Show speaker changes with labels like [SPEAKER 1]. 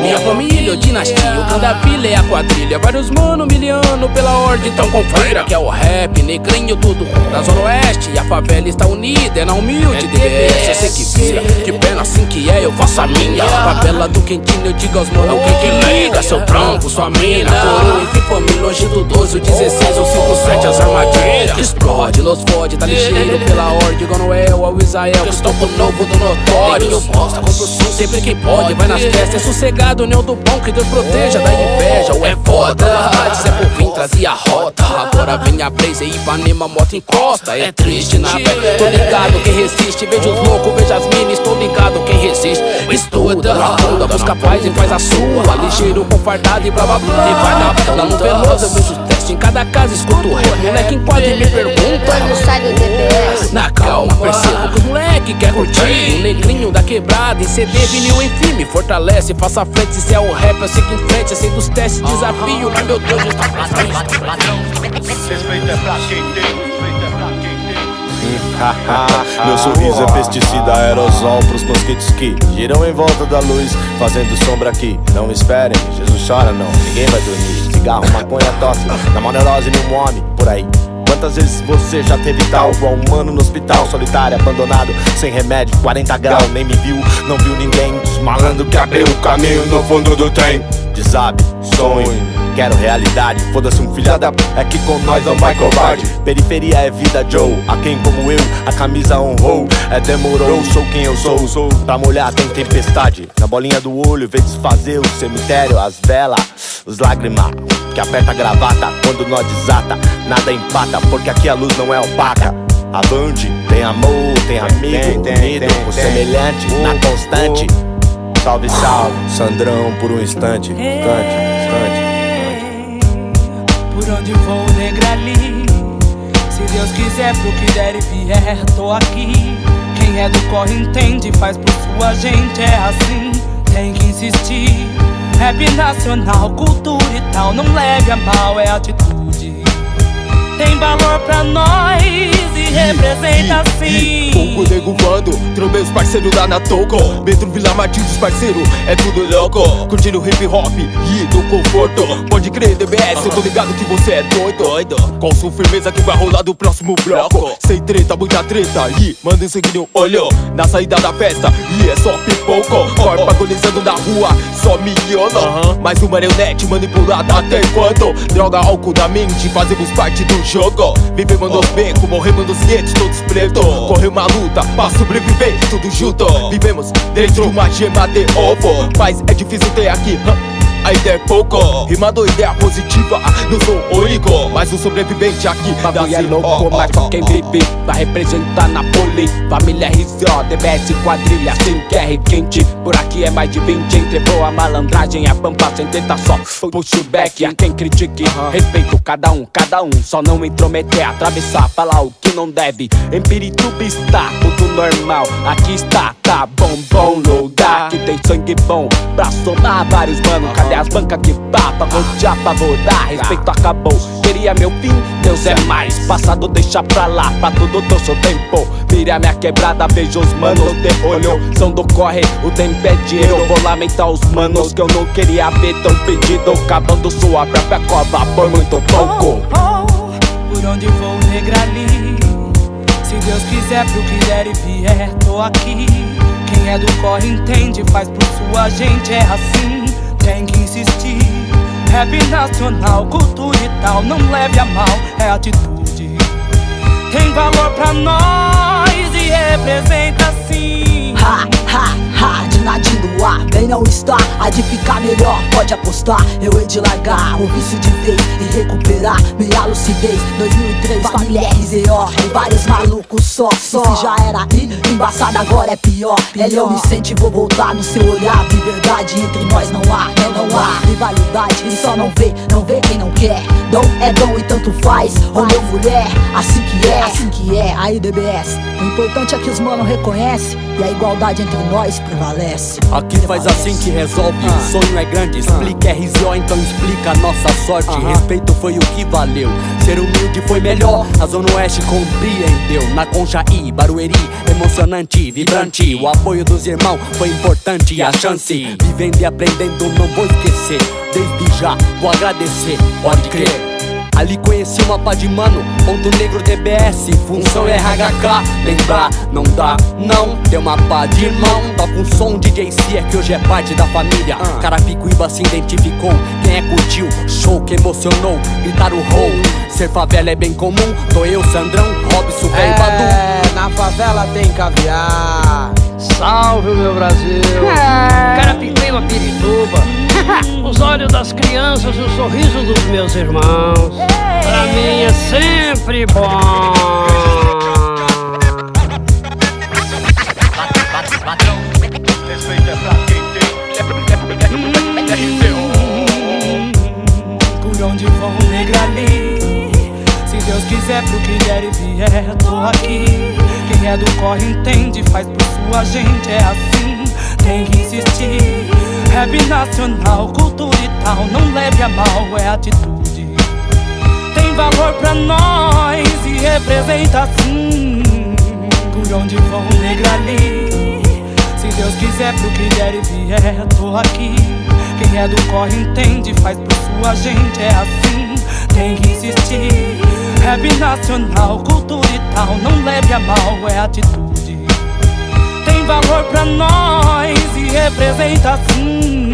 [SPEAKER 1] Minha família, dinastia, o clã da vila é a quadrilha. Vários mano, miliano, pela ordem tão confira. Que é o rap, negrinho, tudo da zona oeste. E a favela está unida, é na humilde DBS. Eu sei que vira, que pena assim que é, eu faço a minha. Favela do Quentinho, eu digo aos mano, quem que liga? Seu trampo, sua mina. Coroa e família, longe do 12, o 16 ou 57, as armadilhas. Explode, los fode, tá ligeiro pela ordem. Igual Noel, ao Israel, que estou com o novo do notório. Eu posto, compro sul, sempre que pode, vai nas festas, é sossegado. União do bom, que Deus proteja da inveja, ou é foda. Zé por vir trazia a rota. Agora vem a Blaze e Ipanema, moto encosta. É triste na fé, tô ligado quem resiste. Vejo os loucos, vejo as minis, tô ligado quem resiste. Estuda, afunda, busca paz e faz a sua. Ligeiro, com fardado e blá blá blá. E vai na bunda, no Veloso eu vejo teste. Em cada casa escuto o rap. Moleque enquadra e me pergunta.
[SPEAKER 2] Quando sai do DBS,
[SPEAKER 1] Na calma, percebo que os moleque quer curtir. O negrinho da quebrada, em CD, vinil, enfim, me fortalece. Faça frente, se é o rap, eu sigo em frente. Eu sei dos testes, desafio, mas meu Deus está pra frente.
[SPEAKER 3] Respeito é pra quem tem, respeito é pra quem tem.
[SPEAKER 4] Meu sorriso é pesticida, aerosol pros mosquitos que giram em volta da luz, fazendo sombra aqui. Não esperem, Jesus chora não, ninguém vai dormir. Cigarro, maconha, tosse, na mão neurose nenhum homem por aí. Quantas vezes você já teve tal, igual um mano no hospital, solitário, abandonado, sem remédio, 40 graus, nem me viu, não viu ninguém. Dos malandros que abriu o caminho no fundo do trem. Desabe, sonho, quero realidade. Foda-se um filha da é que com nós não vai covarde. Periferia é vida, Joe, a quem como eu, a camisa honrou. É demorou, sou quem eu sou. Pra molhar tem tempestade, na bolinha do olho vê desfazer o cemitério, as velas, os lágrimas que aperta a gravata quando nó desata. Nada empata, porque aqui a luz não é opaca. Avante, tem amor, tem amigo, unido, o semelhante, na constante. Salve, salve, Sandrão, por um instante, instante.
[SPEAKER 5] Por onde vou, negra ali. Se Deus quiser, pro que der e vier, tô aqui. Quem é do corre entende, faz por sua gente, é assim, tem que insistir. Rap nacional, cultura e tal, não leve a mal, é atitude. Tem valor pra nós e representa sim.
[SPEAKER 6] Fogo nego voando, trombei os parceiros lá na Togo. Metro Vila Martins, parceiro, é tudo louco. Curtindo hip hop e do conforto. Pode crer, DBS, eu tô ligado que você é doido. Com sua firmeza que vai rolar do próximo bloco. Sem treta, muita treta, e manda um sangue no olho. Na saída da festa, e é só pipoco. Corpo agonizando na rua, só miliono. Mais uma marionete manipulada até quando? Droga, álcool na mente, fazemos parte do jogo. Vivemos nos becos, morremos nos guetos, todos pretos. Correu uma luta pra sobreviver, tudo junto. Vivemos dentro de uma gema de ovo. Mas é difícil ter aqui, a ideia é pouco. Rimando ideia positiva, não sou único, mas um sobrevivente aqui.
[SPEAKER 1] Bagulho é louco, mas só quem vive vai representar Napoli. Família RZO, DBS, quadrilha, sem guerra e quente. Por aqui é mais de 20, entre boa malandragem. A pampa sem tenta só, puxa o back. A quem critique, respeito cada um. Só não intrometer, atravessar, falar o que não deve. Em Pirituba está tudo normal, aqui está, tá bom lugar. Que tem sangue bom pra somar vários mano. Cadê as bancas que papa, rodear, pavorar? Respeito acabou, queria meu fim, Deus é mais. Passado deixa pra lá, pra tudo do seu tempo. Vira minha quebrada, vejo os manos de olho. São do corre, o tempo é dinheiro. Vou lamentar os manos que eu não queria ver tão pedido. Cavando sua própria cova por muito pouco.
[SPEAKER 5] Por onde vou, negra ali. Se Deus quiser, pro que der e vier, tô aqui. Quem é do corre entende, faz por sua gente, é assim, tem que insistir. Rap nacional, cultura e tal, não leve a mal, é atitude. Tem valor pra nós e representa sim.
[SPEAKER 7] De nadinho no ar, bem não está. A de ficar melhor, pode apostar. Eu hei de largar o vício de vez e recuperar minha lucidez. 2003, família RZO, e vários malucos só. Se já era embaçado, agora é pior. Eu me sente, vou voltar no seu olhar. De verdade, entre nós não há rivalidade. E só não vê quem não quer. Dom é dom e tanto faz, homem ou mulher, assim que é, aí DBS. O importante é que os mano reconhecem e a igualdade entre nós prevalece.
[SPEAKER 6] Aqui faz as
[SPEAKER 8] assim que resolve. O sonho é grande, explica RZO, então explica a nossa sorte. Respeito foi o que valeu, ser humilde foi melhor. A Zona Oeste compreendeu. Na Conchaí, Barueri, emocionante, vibrante. O apoio dos irmãos foi importante e a chance. Vivendo e aprendendo, não vou esquecer. Desde já, vou agradecer, pode crer. Ali conheci uma pá de mano, ponto negro DBS, função RHK. Lembrar, não dá, não, deu uma pá de irmão. Toca um som DJ Cia que hoje é parte da família. Carapicuíba se identificou, quem é curtiu, show que emocionou, gritar o roll. Ser favela é bem comum, tô eu, Sandrão, Robson, velho Badu.
[SPEAKER 9] Na favela tem caviar.
[SPEAKER 10] Salve o meu Brasil. Carapicuíba, Pirituba. Os olhos das crianças e o sorriso dos meus irmãos. Pra mim é sempre bom.
[SPEAKER 3] Respeito é pra quem tem.
[SPEAKER 5] Por onde vão, negra ali? Se Deus quiser, pro que der e vier, tô aqui. Quem é do corre entende, faz por sua gente, é assim, tem que insistir. Rap nacional, cultura e tal, não leve a mal, é atitude. Tem valor pra nós e representa sim. Por onde vão, negra ali? Se Deus quiser, pro que der e vier, tô aqui. Quem é do corre entende, faz por sua gente, é assim, tem que insistir. Rap nacional, cultura e tal, não leve a mal, é atitude. Tem valor pra nós e representa sim.